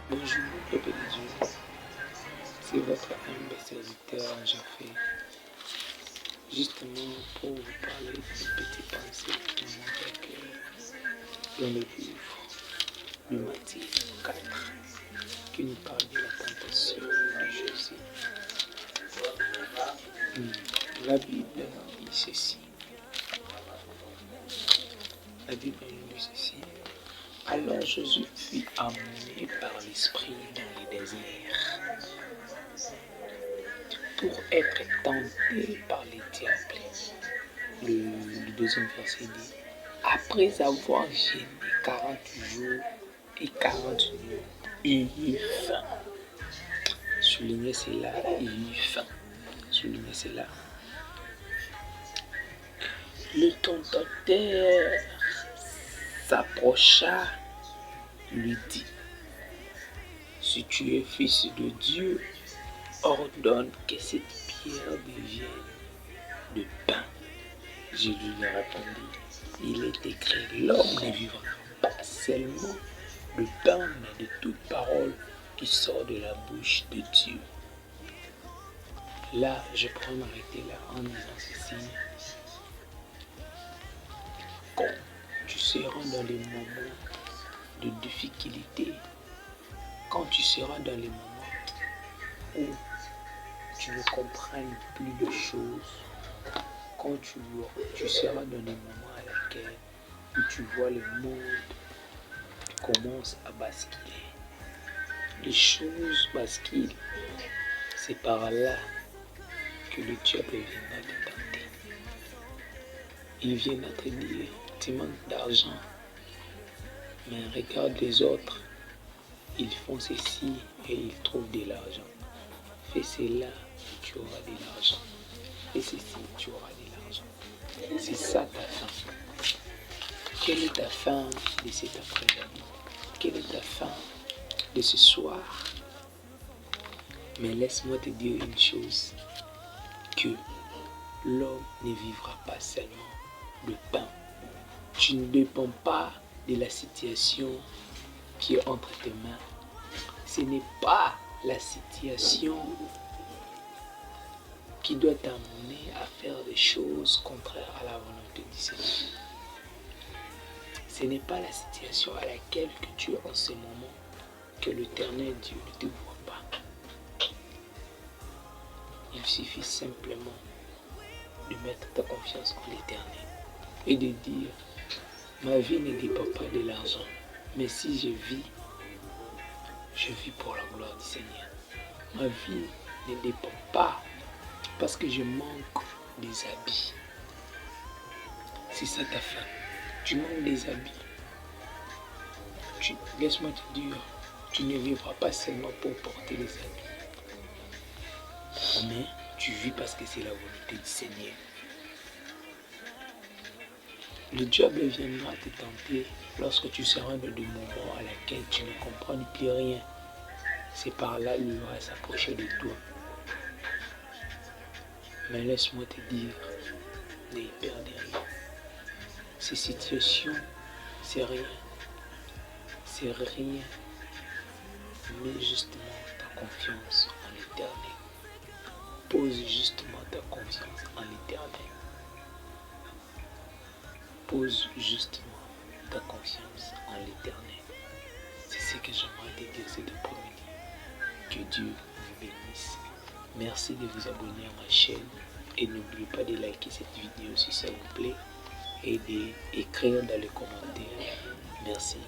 Bonjour, peuple de Dieu. C'est votre humble serviteur Jaffé. Justement pour vous parler d'une petite pensée qui me monte à cœur dans le livre de Matthieu 4 qui nous parle de la tentation de Jésus. La Bible dit ceci. La Bible nous dit ceci. Alors Jésus fut amené par l'Esprit dans le désert pour être tenté par les diables. Le deuxième verset dit, après avoir jeûné 40 jours et 40 nuits, il eut faim. Soulignez cela, il eut faim. Soulignez cela. Le tentateur s'approcha, lui dit, si tu es fils de Dieu, ordonne que cette pierre devienne de pain. Jésus lui répondit, il est écrit, l'homme ne vivra pas seulement de pain, mais de toute parole qui sort de la bouche de Dieu. Là, je pourrais m'arrêter là en disant ceci. Quand tu seras dans les moments de difficulté, quand tu seras dans les moments où tu ne comprends plus les choses, quand tu seras dans les moments à laquelle où tu vois le monde commence à basculer, les choses basculent, c'est par là que le diable viendra te tenter. Il viendra te dire, tu manques d'argent, mais regarde les autres, ils font ceci et ils trouvent de l'argent. Fais cela, tu auras de l'argent. Fais ceci, tu auras de l'argent. C'est ça ta fin. Quelle est ta fin de cet après-midi? Quelle est ta fin de ce soir? Mais laisse-moi te dire une chose, que l'homme ne vivra pas seulement de pain. Tu ne dépends pas de la situation qui est entre tes mains. Ce n'est pas la situation qui doit t'amener à faire des choses contraires à la volonté du Seigneur. Ce n'est pas la situation à laquelle que tu es en ce moment que l'Éternel Dieu ne te voit pas. Il suffit simplement de mettre ta confiance en l'Éternel et de dire, ma vie ne dépend pas de l'argent, mais si je vis pour la gloire du Seigneur. Ma vie ne dépend pas parce que je manque des habits. C'est ça ta fin. Tu manques des habits. Laisse-moi te dire, tu ne vivras pas seulement pour porter les habits. Mais tu vis parce que c'est la volonté du Seigneur. Le diable viendra te tenter lorsque tu seras dans des moments à laquelle tu ne comprends plus rien. C'est par là qu'il va s'approcher de toi. Mais laisse-moi te dire, ne perdez rien. Ces situations, c'est rien. C'est rien. Mets justement ta confiance en l'Éternel. Pose justement ta confiance en l'Éternel. Pose justement ta confiance en l'Éternel. C'est ce que j'aimerais te dire cet après-midi. Que Dieu vous bénisse. Merci de vous abonner à ma chaîne et n'oubliez pas de liker cette vidéo si ça vous plaît et d'écrire dans les commentaires. Merci.